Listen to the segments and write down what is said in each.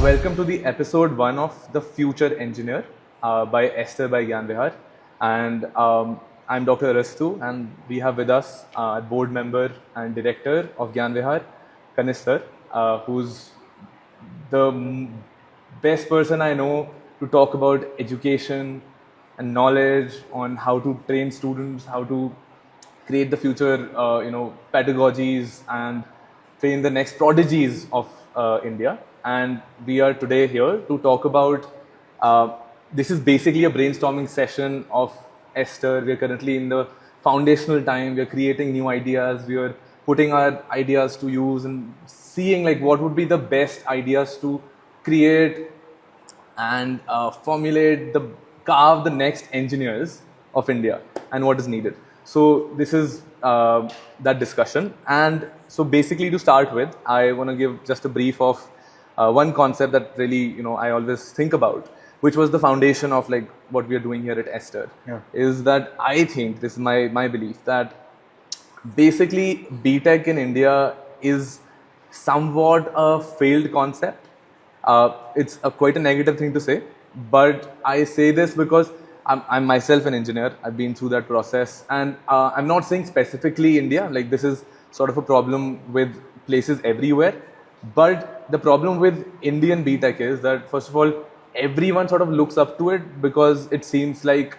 Welcome to the episode 1 of The Future Engineer by Esther by Gyan Vihar. And I'm Dr. Arastu, and we have with us board member and director of Gyan Vihar, Kanistar, who's the best person I know to talk about education and knowledge on how to train students, how to create the future, pedagogies and train the next prodigies of India. And we are today here to talk about. This is basically a brainstorming session of Esther. We are currently in the foundational time. We are creating new ideas. We are putting our ideas to use and seeing like what would be the best ideas to create and carve the next engineers of India and what is needed. So this is that discussion. And so basically to start with, I want to give just a brief of one concept that really, I always think about, which was the foundation of like what we are doing here at Esther. Is that I think, this is my belief, that basically BTech in India is somewhat a failed concept. It's quite a negative thing to say, but I say this because I'm myself an engineer. I've been through that process, and I'm not saying specifically India. Like this is sort of a problem with places everywhere. But the problem with Indian BTech is that, first of all, everyone sort of looks up to it because it seems like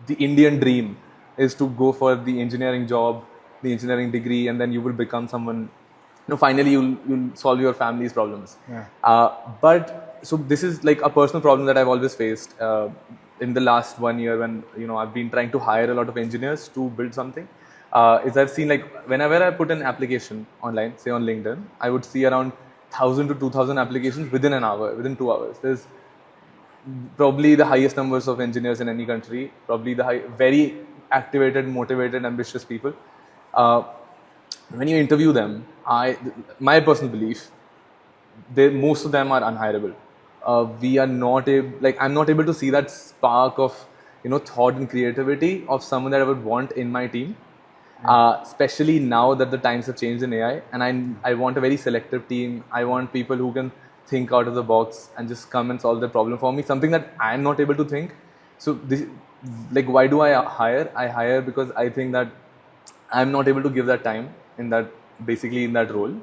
the Indian dream is to go for the engineering job, the engineering degree, and then you will become someone. Finally you'll solve your family's problems. But so this is like a personal problem that I've always faced in the last 1 year when I've been trying to hire a lot of engineers to build something. Is I've seen like whenever I put an application online, say on LinkedIn, I would see around 1,000 to 2,000 applications within an hour, within 2 hours. There's probably the highest numbers of engineers in any country, probably the very activated, motivated, ambitious people. When you interview them, my personal belief, most of them are unhireable. We are not I'm not able to see that spark of thought and creativity of someone that I would want in my team. Especially now that the times have changed in AI, and I want a very selective team. I want people who can think out of the box and just come and solve the problem for me, something that I'm not able to think. So this, like, why do I hire? I hire because I think that I'm not able to give that time in that role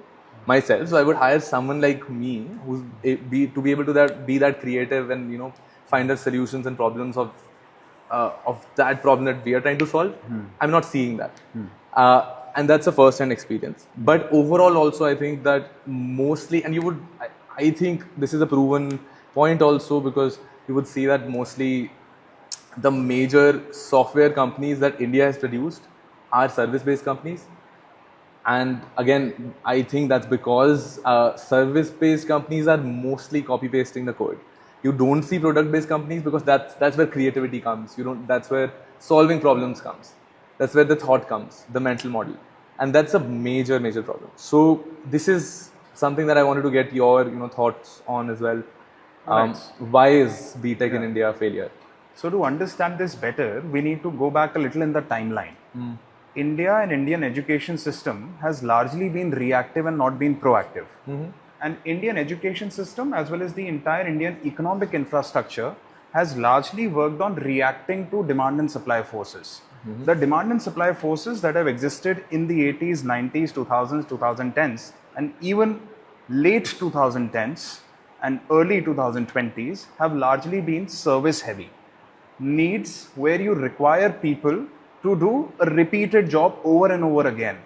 myself. So I would hire someone like me who's to be able to be that creative and find the solutions and problems of that problem that we are trying to solve. I'm not seeing that. And that's a first-hand experience. But overall also I think that mostly, and I think this is a proven point also, because you would see that mostly the major software companies that India has produced are service-based companies. And again, I think that's because service-based companies are mostly copy-pasting the code. You don't see product-based companies because that's where creativity comes. That's where solving problems comes. That's where the thought comes, the mental model, and that's a major problem. So this is something that I wanted to get your thoughts on as well. Why is BTech in India a failure? So to understand this better, we need to go back a little in the timeline. India and Indian education system has largely been reactive and not been proactive. And Indian education system, as well as the entire Indian economic infrastructure, has largely worked on reacting to demand and supply forces. The demand and supply forces that have existed in the 80s, 90s, 2000s, 2010s, and even late 2010s and early 2020s have largely been service heavy. Needs where you require people to do a repeated job over and over again.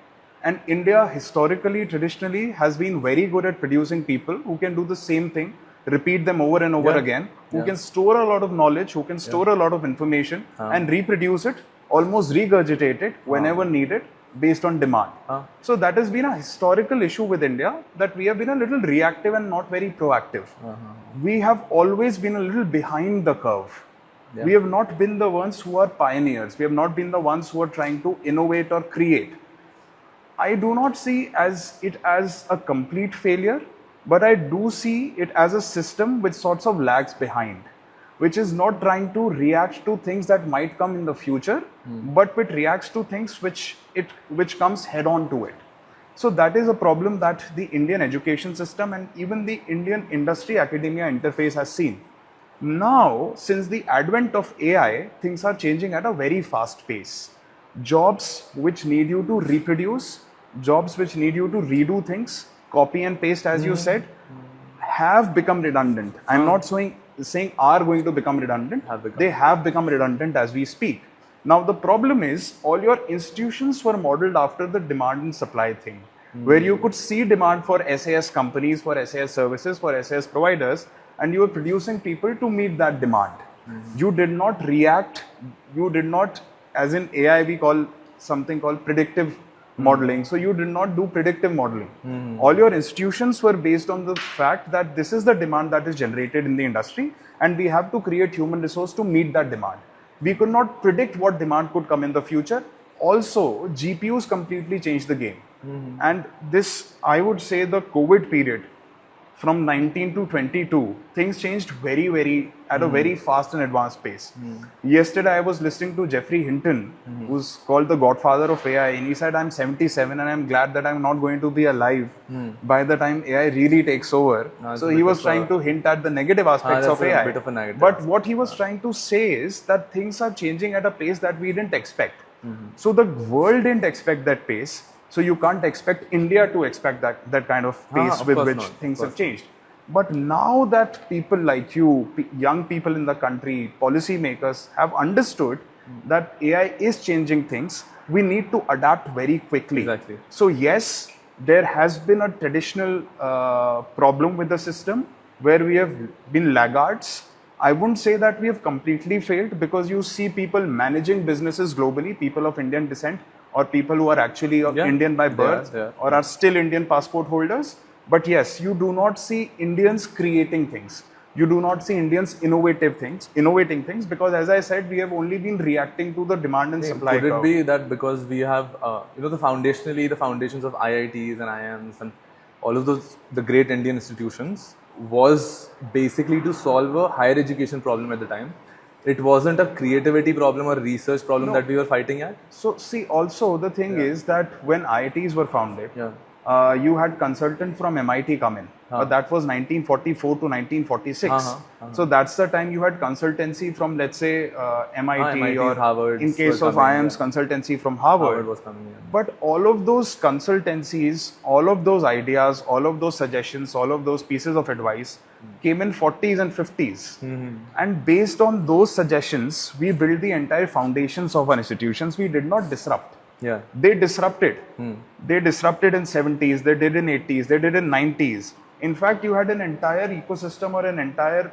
And India historically, traditionally has been very good at producing people who can do the same thing, repeat them over and over again, who can store a lot of knowledge, who can store a lot of information and reproduce it, almost regurgitate it whenever needed based on demand. So that has been a historical issue with India, that we have been a little reactive and not very proactive. We have always been a little behind the curve. We have not been the ones who are pioneers. We have not been the ones who are trying to innovate or create. I do not see it as a complete failure, but I do see it as a system which sorts of lags behind, which is not trying to react to things that might come in the future, but which reacts to things which comes head on to it. So that is a problem that the Indian education system and even the Indian industry academia interface has seen. Now, since the advent of AI, things are changing at a very fast pace. Jobs which need you to reproduce, jobs which need you to redo things, copy and paste, as you said, have become redundant. I'm not saying are going to become redundant. They have become redundant as we speak. Now, the problem is all your institutions were modeled after the demand and supply thing, where you could see demand for SAS companies, for SAS services, for SAS providers, and you were producing people to meet that demand. You did not react, you did not, as in AI, we call something called predictive modeling. So you did not do predictive modeling. All your institutions were based on the fact that this is the demand that is generated in the industry, and we have to create human resource to meet that demand. We could not predict what demand could come in the future. Also, GPUs completely changed the game. And this, I would say, the COVID period from 19 to 22, things changed at a very fast and advanced pace. Yesterday, I was listening to Geoffrey Hinton, who's called the godfather of AI, and he said, I'm 77 and I'm glad that I'm not going to be alive by the time AI really takes over. So he was trying to hint at the negative aspects of AI. Bit of a negative But what he was trying to say is that things are changing at a pace that we didn't expect. So the world didn't expect that pace. So you can't expect India to expect that kind of pace with which things have changed. But now that people like you, young people in the country, policymakers have understood that AI is changing things, we need to adapt very quickly. Exactly. So yes, there has been a traditional problem with the system where we have been laggards. I wouldn't say that we have completely failed, because you see people managing businesses globally, people of Indian descent, or people who are actually Indian by birth or are still Indian passport holders. But yes, you do not see Indians creating things. You do not see Indians innovating things, because as I said, we have only been reacting to the demand and supply curve. Could it be that because we have, the foundations of IITs and IIMs and all of those, the great Indian institutions, was basically to solve a higher education problem at the time. It wasn't a creativity problem or research problem that we were fighting at. So see, also the thing is that when IITs were founded, you had consultant from MIT come in. But that was 1944 to 1946. So that's the time you had consultancy from, let's say, MIT or Harvard. In case of IIMs, consultancy from Harvard. Was coming in. But all of those consultancies, all of those ideas, all of those suggestions, all of those pieces of advice came in 40s and 50s. And based on those suggestions, we built the entire foundations of our institutions. We did not disrupt. They disrupted. They disrupted in 70s, they did in 80s, they did in 90s. In fact, you had an entire ecosystem or an entire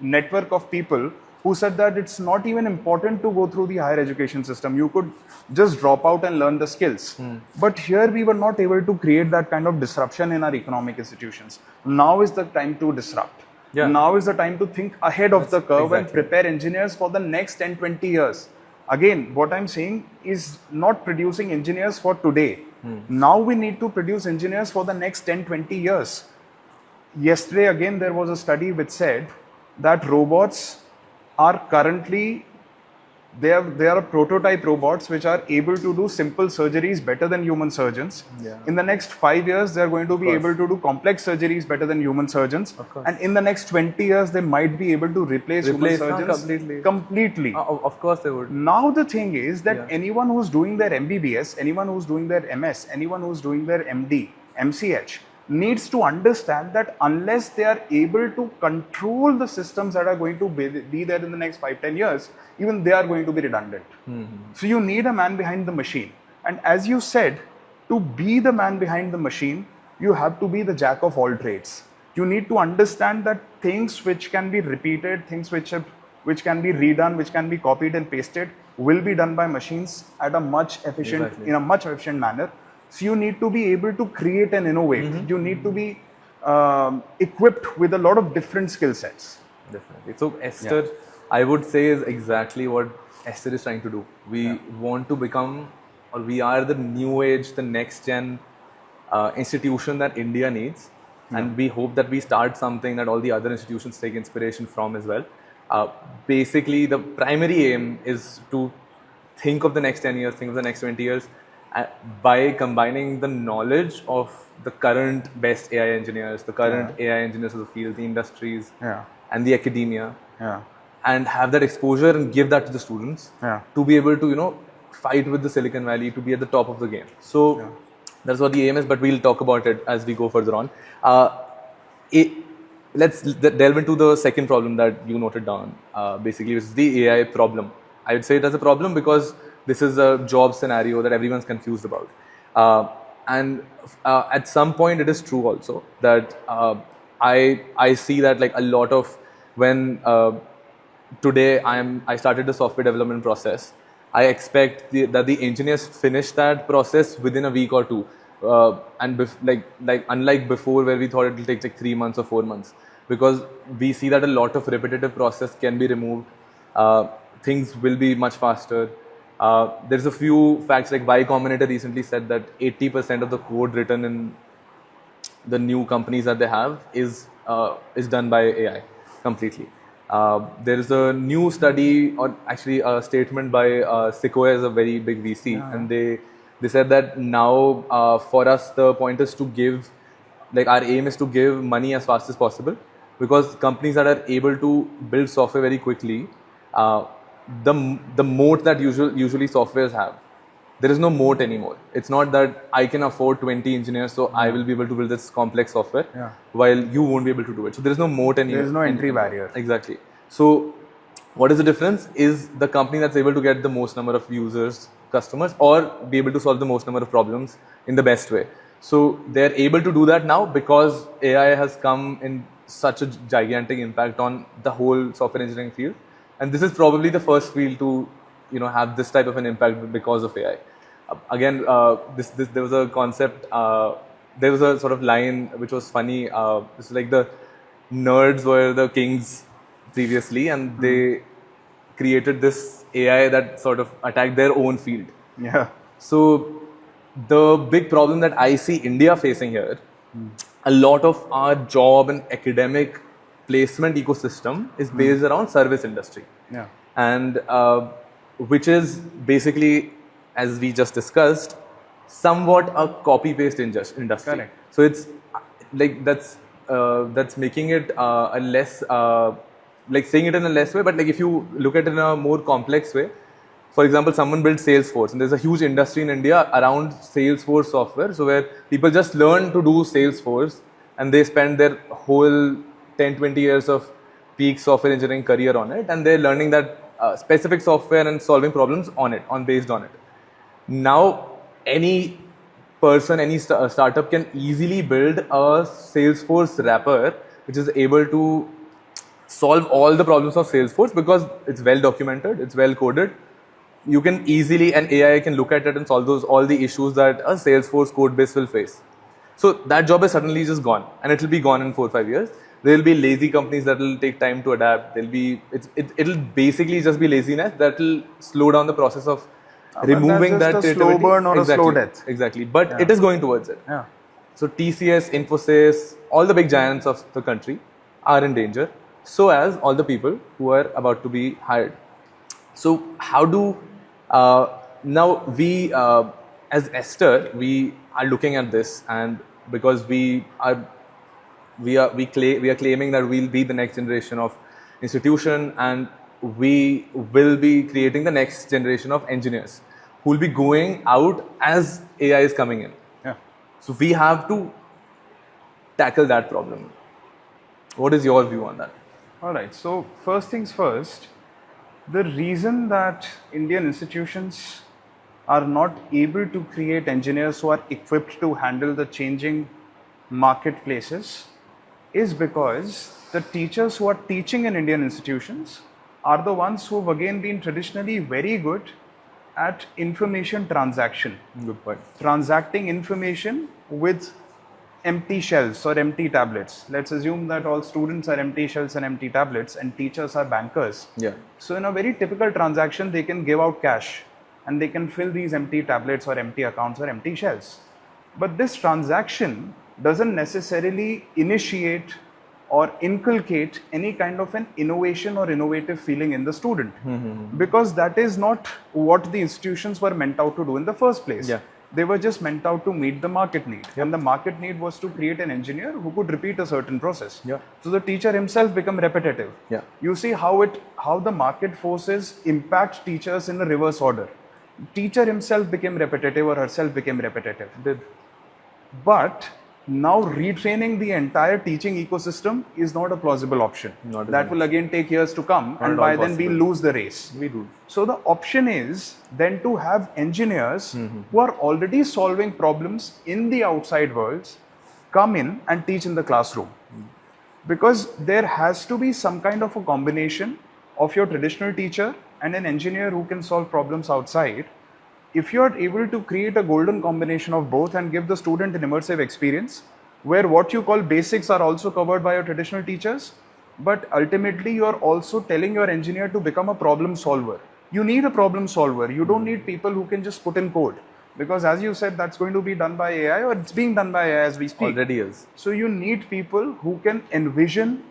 network of people who said that it's not even important to go through the higher education system. You could just drop out and learn the skills. But here we were not able to create that kind of disruption in our economic institutions. Now is the time to disrupt. Now is the time to think ahead of the curve and prepare engineers for the next 10, 20 years. Again, what I'm saying is not producing engineers for today. Now we need to produce engineers for the next 10, 20 years. Yesterday, again, there was a study which said that robots are currently, they are prototype robots which are able to do simple surgeries better than human surgeons. In the next 5 years, they are going to be able to do complex surgeries better than human surgeons. And in the next 20 years, they might be able to replace human surgeons completely. Of course they would. Now the thing is that anyone who's doing their MBBS, anyone who's doing their MS, anyone who's doing their MD, MCH, needs to understand that unless they are able to control the systems that are going to be there in the next 5-10 years, even they are going to be redundant. So you need a man behind the machine. And as you said, to be the man behind the machine, you have to be the jack of all trades. You need to understand that things which can be repeated, things which can be redone, which can be copied and pasted, will be done by machines at a much in a much efficient manner. So you need to be able to create and innovate. You need to be equipped with a lot of different skill sets. Definitely. So Ester, I would say, is exactly what Ester is trying to do. We want to become, or we are the new age, the next gen institution that India needs. And we hope that we start something that all the other institutions take inspiration from as well. Basically, the primary aim is to think of the next 10 years, think of the next 20 years, by combining the knowledge of the current best AI engineers, the current AI engineers of the field, the industries, and the academia, and have that exposure and give that to the students to be able to fight with the Silicon Valley, to be at the top of the game. So that's what the aim is, but we'll talk about it as we go further on. Let's delve into the second problem that you noted down, basically, which is the AI problem. I would say it as a problem because this is a job scenario that everyone's confused about. And at some point, it is true also that I see that like a lot of when today I started the software development process. I expect that the engineers finish that process within a week or two. And unlike before where we thought it will take like 3 months or 4 months, because we see that a lot of repetitive process can be removed. Things will be much faster. There's a few facts like Y Combinator recently said that 80% of the code written in the new companies that they have is done by AI completely. There is a new study, or actually a statement by Sequoia, is a very big VC, and they said that now for us the point is to give, like our aim is to give money as fast as possible, because companies that are able to build software very quickly, the moat that usually softwares have, there is no moat anymore. It's not that I can afford 20 engineers, so I will be able to build this complex software, while you won't be able to do it. So there is no moat anymore. There is no entry barrier. Exactly. So what is the difference? Is the company that's able to get the most number of users, customers, or be able to solve the most number of problems in the best way. So they're able to do that now because AI has come in such a gigantic impact on the whole software engineering field. And this is probably the first field to have this type of an impact because of AI. Again, there was a concept, there was a sort of line which was funny. It's like the nerds were the kings previously, and they created this AI that sort of attacked their own field. Yeah. So the big problem that I see India facing here, a lot of our job and academic placement ecosystem is based around service industry. Yeah. And which is basically, as we just discussed, somewhat a copy-paste industry. Correct. So it's like that's making it a less like saying it in a less way, but like if you look at it in a more complex way, for example, someone built Salesforce, and there's a huge industry in India around Salesforce software. So where people just learn to do Salesforce, and they spend their whole 10-20 years of peak software engineering career on it, and they're learning that specific software and solving problems based on it. Now, any person, any startup can easily build a Salesforce wrapper which is able to solve all the problems of Salesforce because it's well documented, it's well coded. You can easily, and AI can look at it and solve all the issues that a Salesforce code base will face. So that job is suddenly just gone, and it will be gone in 4 or 5 years. There will be lazy companies that will take time to adapt. It'll basically just be laziness that will slow down the process of removing that creativity. A slow burn or a slow death. Exactly, but it is going towards it. Yeah. So TCS, Infosys, all the big giants of the country are in danger, so as all the people who are about to be hired. So how do now we as Ester, we are looking at this, and because we are claiming that we'll be the next generation of institution, and we will be creating the next generation of engineers who will be going out as AI is coming in. Yeah. So we have to tackle that problem. What is your view on that? All right. So first things first, the reason that Indian institutions are not able to create engineers who are equipped to handle the changing marketplaces is because the teachers who are teaching in Indian institutions are the ones who have again been traditionally very good at information transaction. Good point. Transacting information with empty shells or empty tablets. Let's assume that all students are empty shells and empty tablets, and teachers are bankers. Yeah. So in a very typical transaction, they can give out cash and they can fill these empty tablets or empty accounts or empty shells. But this transaction doesn't necessarily initiate or inculcate any kind of an innovation or innovative feeling in the student, because that is not what the institutions were meant out to do in the first place. Yeah. They were just meant out to meet the market need. And the market need was to create an engineer who could repeat a certain process. Yeah. So the teacher himself become repetitive. Yeah. You see how the market forces impact teachers in a reverse order. Teacher himself became repetitive or herself became repetitive. Did. But now retraining the entire teaching ecosystem is not a plausible option. Not at That all. will again take years to come, Not and at by all then we possible. lose the race. We do. So the option is then to have engineers who are already solving problems in the outside worlds come in and teach in the classroom. Because there has to be some kind of a combination of your traditional teacher and an engineer who can solve problems outside. If you are able to create a golden combination of both and give the student an immersive experience, where what you call basics are also covered by your traditional teachers, but ultimately you are also telling your engineer to become a problem solver. You need a problem solver. You don't need people who can just put in code. Because as you said, that's going to be done by AI, or it's being done by AI as we speak. Already is. So you need people who can envision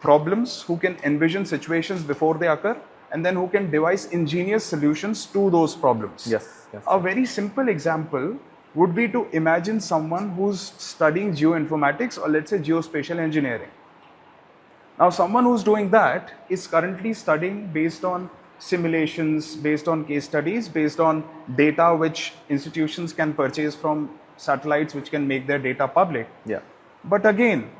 problems, who can envision situations before they occur, and then who can devise ingenious solutions to those problems. Yes. Yes. A very simple example would be to imagine someone who's studying geoinformatics, or let's say geospatial engineering. Now, someone who's doing that is currently studying based on simulations, based on case studies, based on data which institutions can purchase from satellites which can make their data public. Yeah. But again,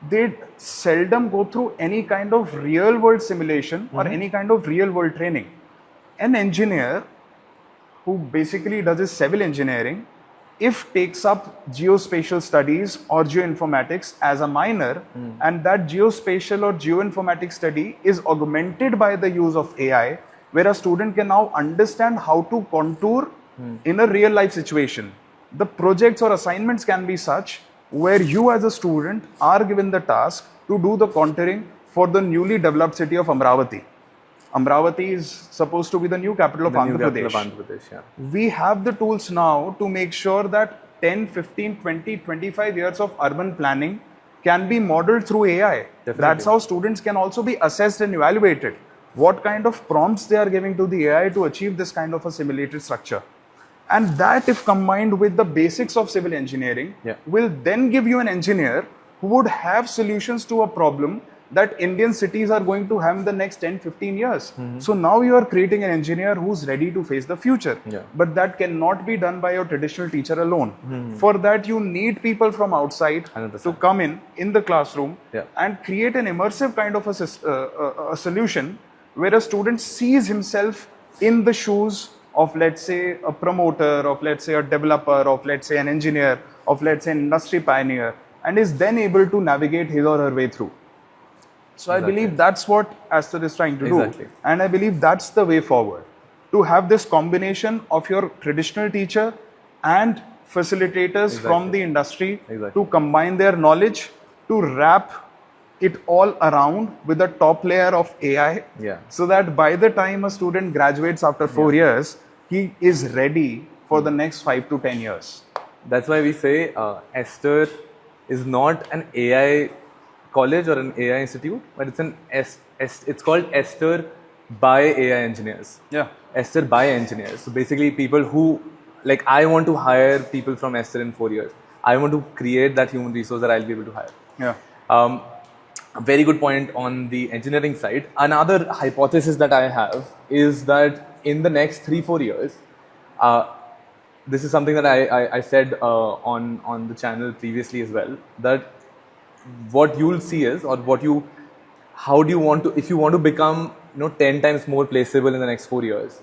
they seldom go through any kind of real world simulation or any kind of real world training. An engineer who basically does his civil engineering, if takes up geospatial studies or geoinformatics as a minor, and that geospatial or geoinformatics study is augmented by the use of AI, where a student can now understand how to contour in a real life situation. The projects or assignments can be such where you as a student are given the task to do the contouring for the newly developed city of Amravati. Amravati is supposed to be the new capital of Andhra Pradesh. Yeah. We have the tools now to make sure that 10, 15, 20, 25 years of urban planning can be modeled through AI. Definitely. That's how students can also be assessed and evaluated. What kind of prompts they are giving to the AI to achieve this kind of a simulated structure. And that, if combined with the basics of civil engineering, will then give you an engineer who would have solutions to a problem that Indian cities are going to have in the next 10, 15 years. So now you are creating an engineer who's ready to face the future. But that cannot be done by your traditional teacher alone. For that, you need people from outside 100%. to come in the classroom and create an immersive kind of a solution where a student sees himself in the shoes of, let's say, a promoter, of, let's say, a developer, of, let's say, an engineer, of, let's say, an industry pioneer, and is then able to navigate his or her way through. So I believe that's what Aster is trying to do. And I believe that's the way forward. To have this combination of your traditional teacher and facilitators from the industry to combine their knowledge, to wrap it all around with a top layer of AI, so that by the time a student graduates after 4 years, he is ready for the next 5 to 10 years. That's why we say Aster is not an AI college or an AI institute, but it's called Aster by AI engineers. Aster by engineers. So basically people who, like, I want to hire people from Aster in 4 years. I want to create that human resource that I'll be able to hire. A very good point on the engineering side. Another hypothesis that I have is that in the next 3-4 years, this is something that I said on the channel previously as well, that what you'll see is, or how do you want to, if you want to become 10 times more placeable in the next 4 years,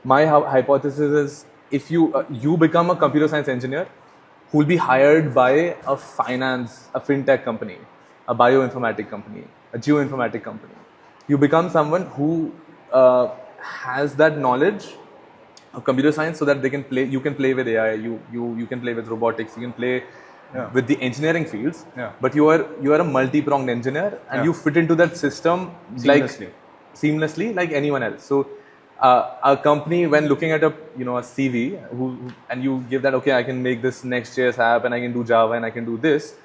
my hypothesis is, if you become a computer science engineer who will be hired by a fintech company, a bioinformatic company, a geoinformatic company, you become someone who has that knowledge of computer science, so that you can play with AI, you can play with robotics, you can play with the engineering fields, but you are a multi-pronged engineer, and you fit into that system seamlessly like anyone else. So a company, when looking at a CV, and you give that, okay, I can make this Next.js app, and I can do Java, and I can do this,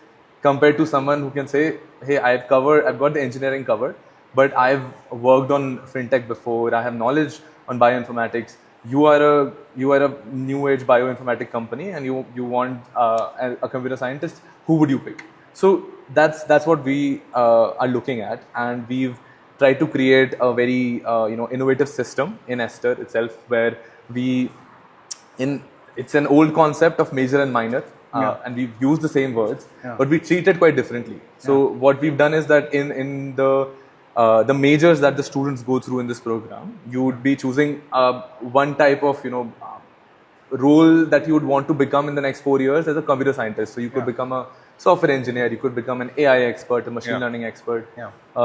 compared to someone who can say, hey, I've got the engineering covered, but I've worked on fintech before, I have knowledge on bioinformatics, you are a new age bioinformatic company and you want a computer scientist, who would you pick? So that's what we are looking at, and we've tried to create a very innovative system in Ester itself, where we it's an old concept of major and minor, and we've used the same words, but we treat it quite differently. So what we've done is that in the majors that the students go through in this program, you would be choosing one type of role that you would want to become in the next 4 years as a computer scientist. So you could become a software engineer, you could become an AI expert, a machine learning expert,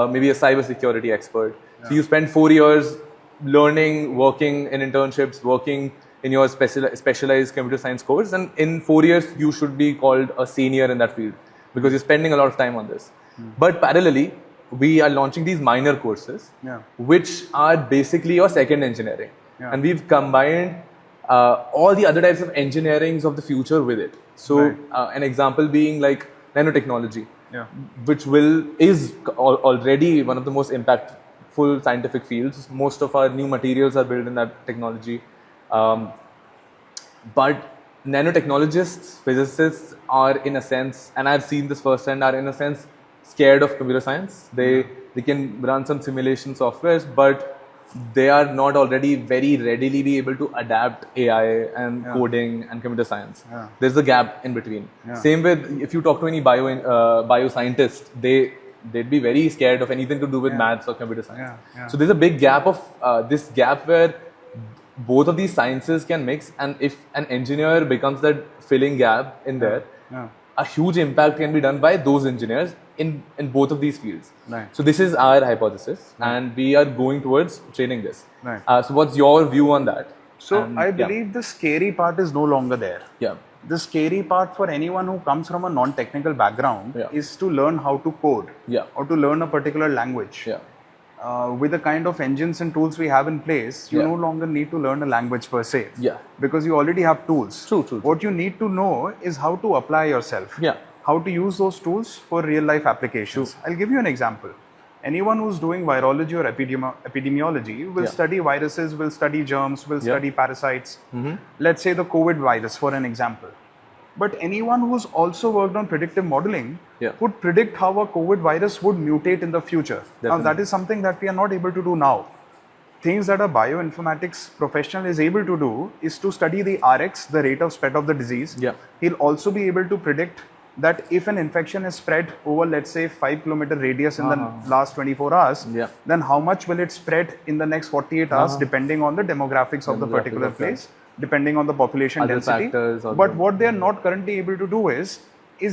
maybe a cyber security expert. So you spend 4 years learning, working in internships, working in your specialized computer science course, and in 4 years you should be called a senior in that field because you're spending a lot of time on this. But parallelly, we are launching these minor courses, which are basically your second engineering, and we've combined all the other types of engineerings of the future with it. So an example being like nanotechnology, which is already one of the most impactful scientific fields. Most of our new materials are built in that technology. But nanotechnologists, physicists are in a sense, and I've seen this firsthand, are in a sense scared of computer science. They can run some simulation softwares, but they are not already very readily be able to adapt AI and coding and computer science. There's a gap in between. Same with, if you talk to any bioscientist, they'd be very scared of anything to do with maths or computer science. So there's a big gap of this gap where both of these sciences can mix, and if an engineer becomes that filling gap in there, a huge impact can be done by those engineers in both of these fields. So this is our hypothesis, and we are going towards training this. So what's your view on that? So I believe the scary part is no longer there. The scary part for anyone who comes from a non-technical background is to learn how to code or to learn a particular language. With the kind of engines and tools we have in place, you no longer need to learn a language per se. Because you already have tools. True. What you need to know is how to apply yourself. How to use those tools for real life applications. I'll give you an example. Anyone who's doing virology or epidemiology will study viruses, will study germs, will study parasites. Let's say the COVID virus for an example. But anyone who's also worked on predictive modeling could predict how a COVID virus would mutate in the future. Now that is something that we are not able to do now. Things that a bioinformatics professional is able to do is to study the Rx, the rate of spread of the disease. He'll also be able to predict that if an infection is spread over, let's say, 5-kilometer radius in the last 24 hours, then how much will it spread in the next 48 hours, depending on the demographics of the particular place, depending on the population density. But what they are not currently able to do is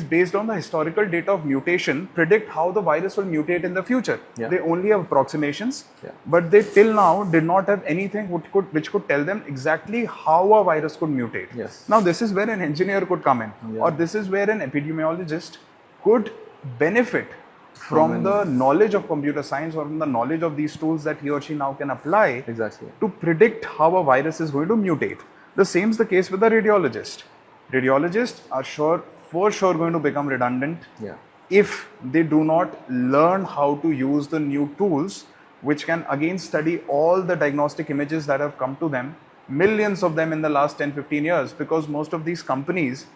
based on the historical data of mutation, predict how the virus will mutate in the future. They only have approximations, but they till now did not have anything which could tell them exactly how a virus could mutate. Now this is where an engineer could come in, or this is where an epidemiologist could benefit from the knowledge of computer science or from the knowledge of these tools that he or she now can apply to predict how a virus is going to mutate. The same is the case with the radiologist. Radiologists are for sure going to become redundant if they do not learn how to use the new tools, which can again study all the diagnostic images that have come to them, millions of them in the last 10-15 years, because most of these companies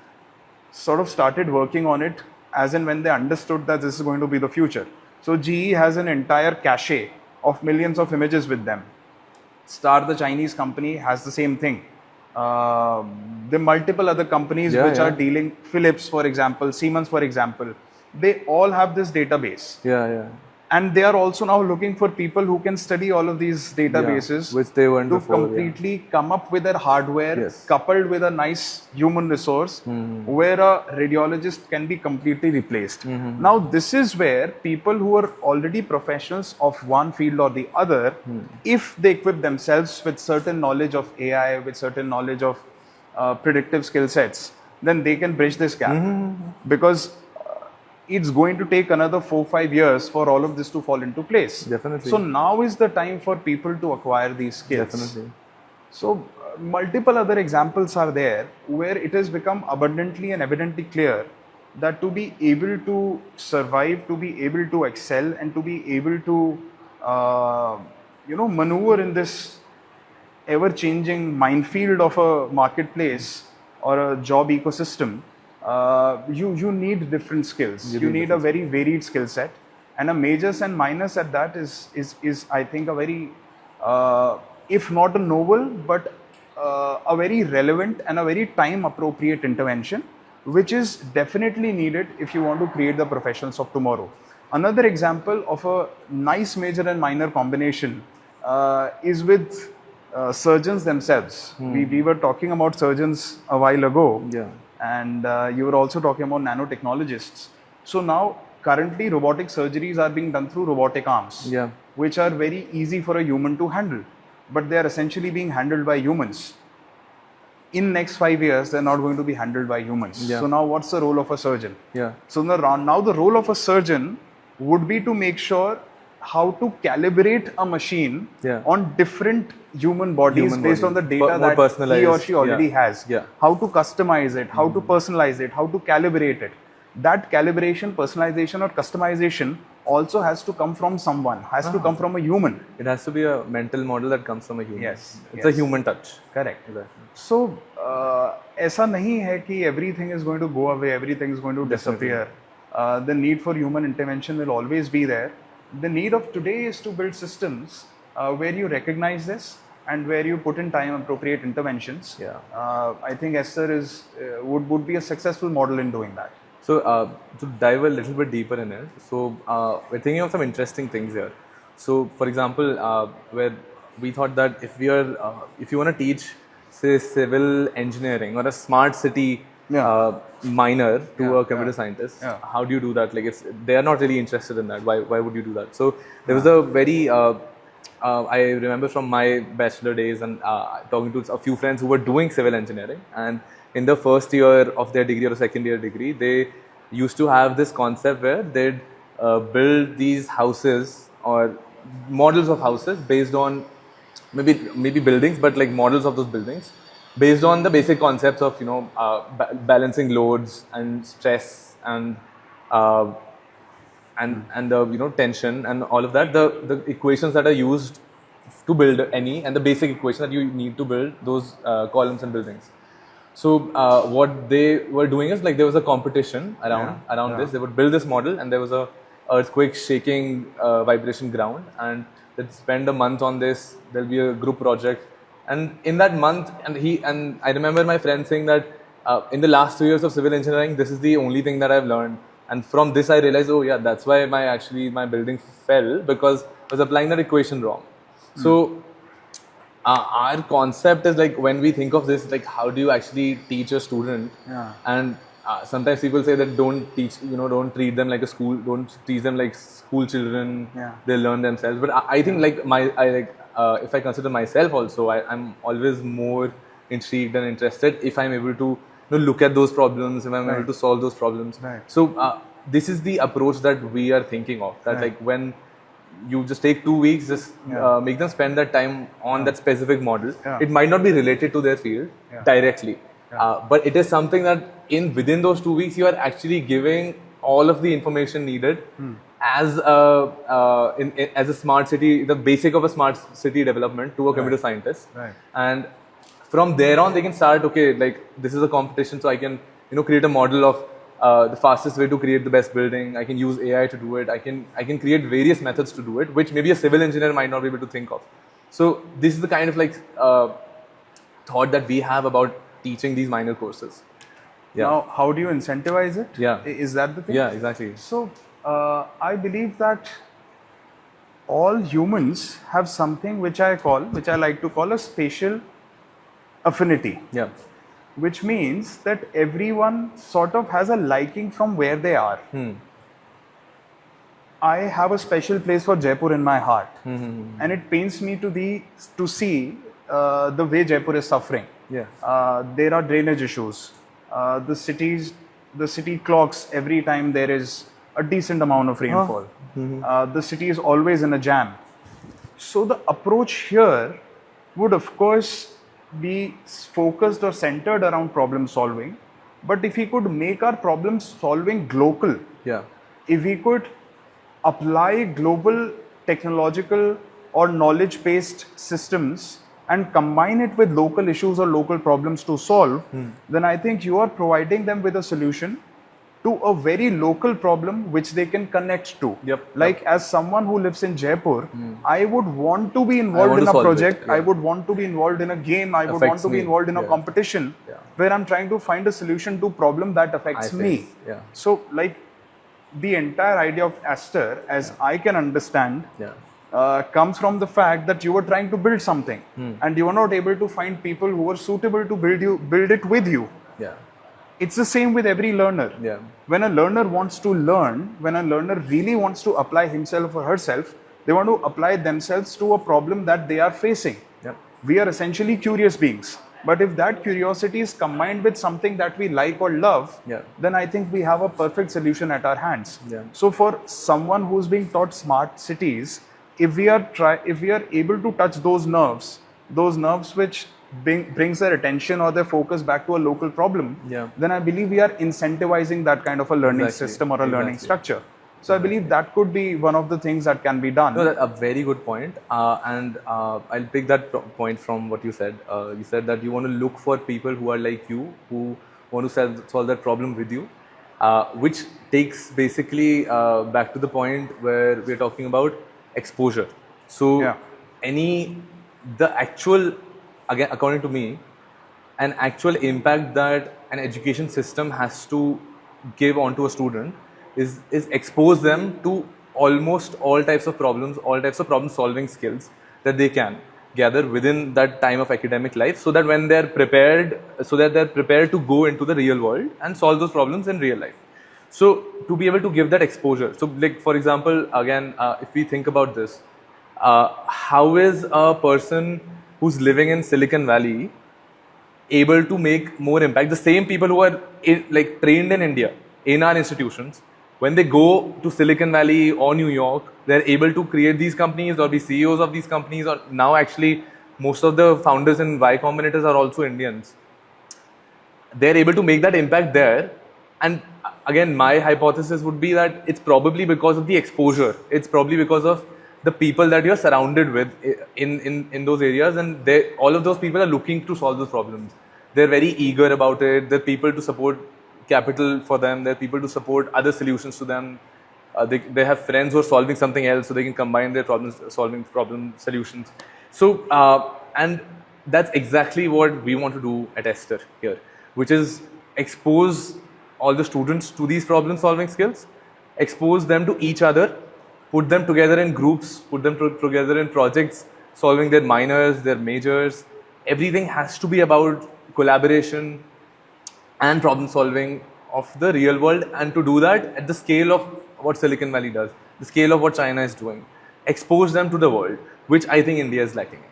sort of started working on it as and when they understood that this is going to be the future. So GE has an entire cache of millions of images with them. Star, the Chinese company, has the same thing. There are multiple other companies which are dealing, Philips for example, Siemens for example, they all have this database. And they are also now looking for people who can study all of these databases, which they weren't to before, completely come up with their hardware coupled with a nice human resource where a radiologist can be completely replaced. Now this is where people who are already professionals of one field or the other, if they equip themselves with certain knowledge of AI, with certain knowledge of predictive skill sets, then they can bridge this gap. Because it's going to take another 4-5 years for all of this to fall into place. So now is the time for people to acquire these skills. So multiple other examples are there where it has become abundantly and evidently clear that to be able to survive, to be able to excel, and to be able to maneuver in this ever-changing minefield of a marketplace or a job ecosystem, you need different skills. You need a very varied skill set, and a majors and minors at that is I think a very if not a novel but a very relevant and a very time appropriate intervention, which is definitely needed if you want to create the professionals of tomorrow. Another example of a nice major and minor combination is with surgeons themselves. We were talking about surgeons a while ago, and you were also talking about nanotechnologists. So now, currently, robotic surgeries are being done through robotic arms, which are very easy for a human to handle, but they are essentially being handled by humans. In next 5 years, they're not going to be handled by humans. So now, what's the role of a surgeon? So now the role of a surgeon would be to make sure how to calibrate a machine on different human bodies based on the data that he or she already has. How to customize it, how to personalize it, how to calibrate it. That calibration, personalization or customization also has to come from someone, has to come from a human. It has to be a mental model that comes from a human. Yes. It's a human touch. Correct. So, ऐसा नहीं है कि everything is going to go away, everything is going to disappear. The need for human intervention will always be there. The need of today is to build systems where you recognize this and where you put in time appropriate interventions. I think Esther would be a successful model in doing that. So to dive a little bit deeper in it, so we're thinking of some interesting things here. So for example, where we thought that if you want to teach, say, civil engineering or a smart city minor to a computer scientist, how do you do that? Like, if they are not really interested in that, why would you do that? So there was a very I remember from my bachelor days and talking to a few friends who were doing civil engineering, and in the first year of their degree or second year degree, they used to have this concept where they'd build these houses or models of houses based on maybe buildings, but like models of those buildings based on the basic concepts of balancing loads and stress and the tension and all of that, the equations that are used to build any, and the basic equation that you need to build those columns and buildings. So what they were doing is, like, there was a competition around this. They would build this model, and there was a earthquake shaking vibration ground, and they'd spend a month on this. There'll be a group project, and in that month, and I remember my friend saying that in the last 2 years of civil engineering, this is the only thing that I've learned. And from this, I realized, oh yeah, that's why my building fell, because I was applying that equation wrong. So our concept is, like, when we think of this, like, how do you actually teach a student? And sometimes people say that don't treat them like a school, don't teach them like school children. They learn themselves. But I think, like, if I consider myself also, I'm always more intrigued and interested if I'm able to look at those problems, if I'm able to solve those problems. So this is the approach that we are thinking of. That like, when you just take 2 weeks, just make them spend that time on that specific model. It might not be related to their field directly, but it is something that within those 2 weeks, you are actually giving all of the information needed as a smart city, the basic of a smart city development to a computer scientist. And from there on, they can start, okay, like, this is a competition, so I can create a model of the fastest way to create the best building. I can use AI to do it. I can create various methods to do it, which maybe a civil engineer might not be able to think of. So this is the kind of, like, thought that we have about teaching these minor courses. Now, how do you incentivize it? Is that the thing? Yeah, exactly. So I believe that all humans have something which I like to call a spatial affinity. Which means that everyone sort of has a liking from where they are. I have a special place for Jaipur in my heart, and it pains me to see the way Jaipur is suffering. There are drainage issues. The city clocks every time there is a decent amount of rainfall. The city is always in a jam. So the approach here would, of course, be focused or centered around problem solving, but if we could make our problem solving global, if we could apply global technological or knowledge based systems and combine it with local issues or local problems to solve, then I think you are providing them with a solution to a very local problem which they can connect to. Like as someone who lives in Jaipur, I would want to be involved want in to a solve it, project. yeah. I would want to be involved in a game. I would want Affects to be me, involved in a yeah. competition where I'm trying to find a solution to problem that affects I me. face, yeah. So like the entire idea of Aster, as I can understand, comes from the fact that you were trying to build something and you were not able to find people who were suitable to build it with you. Yeah. It's the same with every learner. Yeah. When a learner wants to learn, when a learner really wants to apply himself or herself, they want to apply themselves to a problem that they are facing. We are essentially curious beings. But if that curiosity is combined with something that we like or love, then I think we have a perfect solution at our hands. So for someone who's being taught smart cities, if we are able to touch those nerves which brings their attention or their focus back to a local problem, then I believe we are incentivizing that kind of a learning system or a learning structure. So I believe that could be one of the things that can be done. No, that's a very good point. And I'll pick that point from what you said. You said that you want to look for people who are like you, who want to solve that problem with you, which takes basically back to the point where we're talking about exposure. So the actual, again, according to me, an actual impact that an education system has to give onto a student is expose them to almost all types of problems, all types of problem solving skills that they can gather within that time of academic life, so that when they're prepared, to go into the real world and solve those problems in real life. So to be able to give that exposure, so like for example, again, if we think about this, how is a person who's living in Silicon Valley able to make more impact? The same people who are trained in India in our institutions, when they go to Silicon Valley or New York, they're able to create these companies or be CEOs of these companies, or now actually most of the founders in Y Combinator are also Indians. They're able to make that impact there. And again, my hypothesis would be that it's probably because of the exposure. It's probably because of the people that you're surrounded with in those areas, and all of those people are looking to solve those problems. They're very eager about it. They're people to support capital for them. There are people to support other solutions to them. They have friends who are solving something else, so they can combine their solving problem solutions. So and that's exactly what we want to do at Aster here, which is expose all the students to these problem solving skills, expose them to each other, put them together in groups, put them together in projects, solving their minors, their majors. Everything has to be about collaboration and problem solving of the real world, and to do that at the scale of what Silicon Valley does, the scale of what China is doing. Expose them to the world, which I think India is lacking.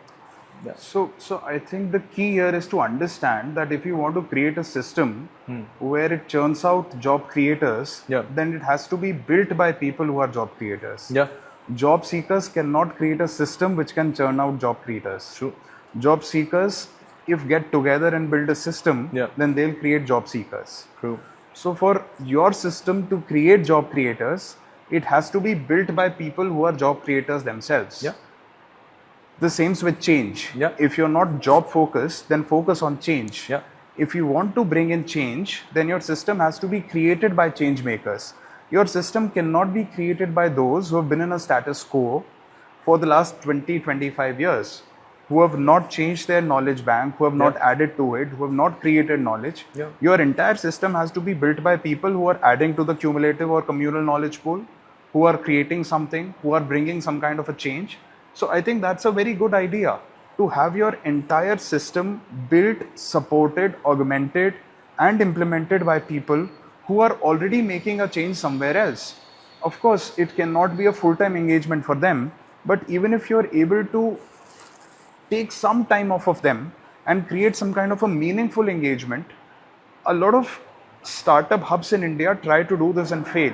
So I think the key here is to understand that if you want to create a system where it churns out job creators, then it has to be built by people who are job creators. Job seekers cannot create a system which can churn out job creators. Job seekers, if get together and build a system, then they'll create job seekers. So for your system to create job creators, it has to be built by people who are job creators themselves. The same with change. If you're not job focused, then focus on change. If you want to bring in change, then your system has to be created by change makers. Your system cannot be created by those who have been in a status quo for the last 20-25 years, who have not changed their knowledge bank, who have not added to it, who have not created knowledge. Your entire system has to be built by people who are adding to the cumulative or communal knowledge pool, who are creating something, who are bringing some kind of a change. So I think that's a very good idea, to have your entire system built, supported, augmented and implemented by people who are already making a change somewhere else. Of course, it cannot be a full-time engagement for them, but even if you're able to take some time off of them and create some kind of a meaningful engagement, a lot of startup hubs in India try to do this and fail,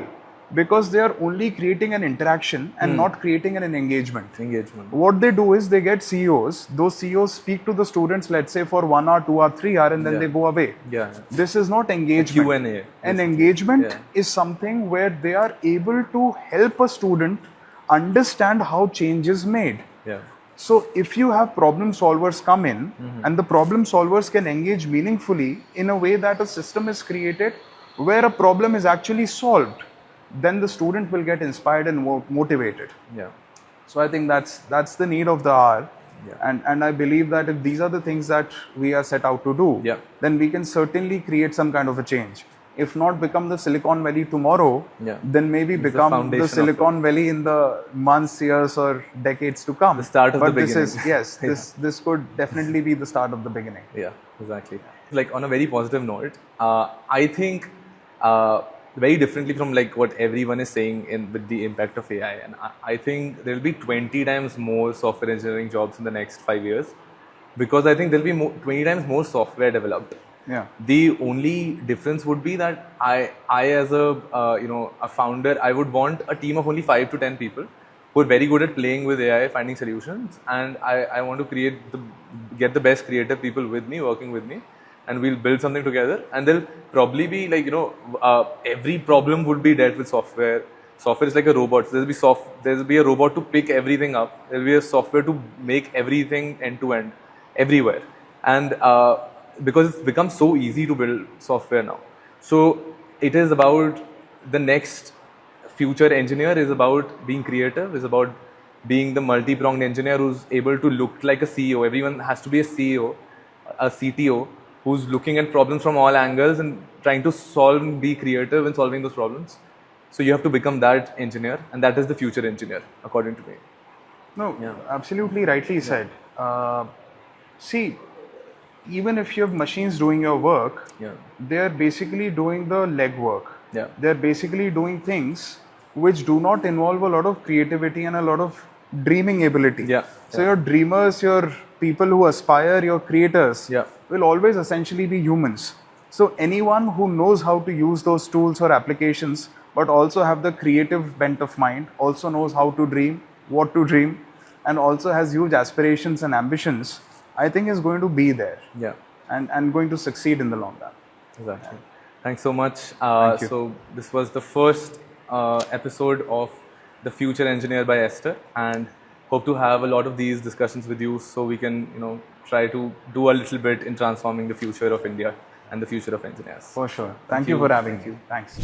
because they are only creating an interaction and not creating an engagement. What they do is they get CEOs. Those CEOs speak to the students, let's say for 1 hour, 2 hour, 3 hour, and then they go away. This is not engagement. Q&A. An engagement is something where they are able to help a student understand how change is made. So if you have problem solvers come in and the problem solvers can engage meaningfully in a way that a system is created where a problem is actually solved, then the student will get inspired and motivated. Yeah. So I think that's the need of the hour. Yeah. And I believe that if these are the things that we are set out to do, Yeah. then we can certainly create some kind of a change. If not become the Silicon Valley tomorrow, Yeah. then maybe It's the become foundation the of Silicon Valley in the months, years, or decades to come. The start of but the this beginning. is yes, this could definitely be the start of the beginning. Yeah, exactly. Like on a very positive note, I think very differently from like what everyone is saying in with the impact of AI, and I think there will be 20 times more software engineering jobs in the next 5 years, because I think there will be 20 times more software developed. Yeah. The only difference would be that I as a a founder, I would want a team of only 5 to 10 people who are very good at playing with AI, finding solutions, and I want to get the best creative people with me, working with me, and we'll build something together. And there'll probably be like every problem would be dealt with software. Software is like a robot. So there'll be a robot to pick everything up. There'll be a software to make everything end to end, everywhere, and because it's become so easy to build software now. So it is about the next future engineer is about being creative, is about being the multi-pronged engineer who's able to look like a CEO. Everyone has to be a CEO, a CTO, who's looking at problems from all angles and trying to solve and be creative in solving those problems. So you have to become that engineer, and that is the future engineer, according to me. No, Yeah. absolutely rightly said. See, even if you have machines doing your work, Yeah. they're basically doing the legwork. Yeah. They're basically doing things which do not involve a lot of creativity and a lot of dreaming ability. Yeah. So your dreamers, your people who aspire, your creators Yeah. will always essentially be humans. So anyone who knows how to use those tools or applications, but also have the creative bent of mind, also knows how to dream, what to dream, and also has huge aspirations and ambitions, I think is going to be there Yeah. and going to succeed in the long run. Exactly. Thanks so much. Thank you. So this was the first episode of The Future Engineer by Esther, and hope to have a lot of these discussions with you, so we can try to do a little bit in transforming the future of India and the future of engineers. For sure. Thank you for having me. Thanks.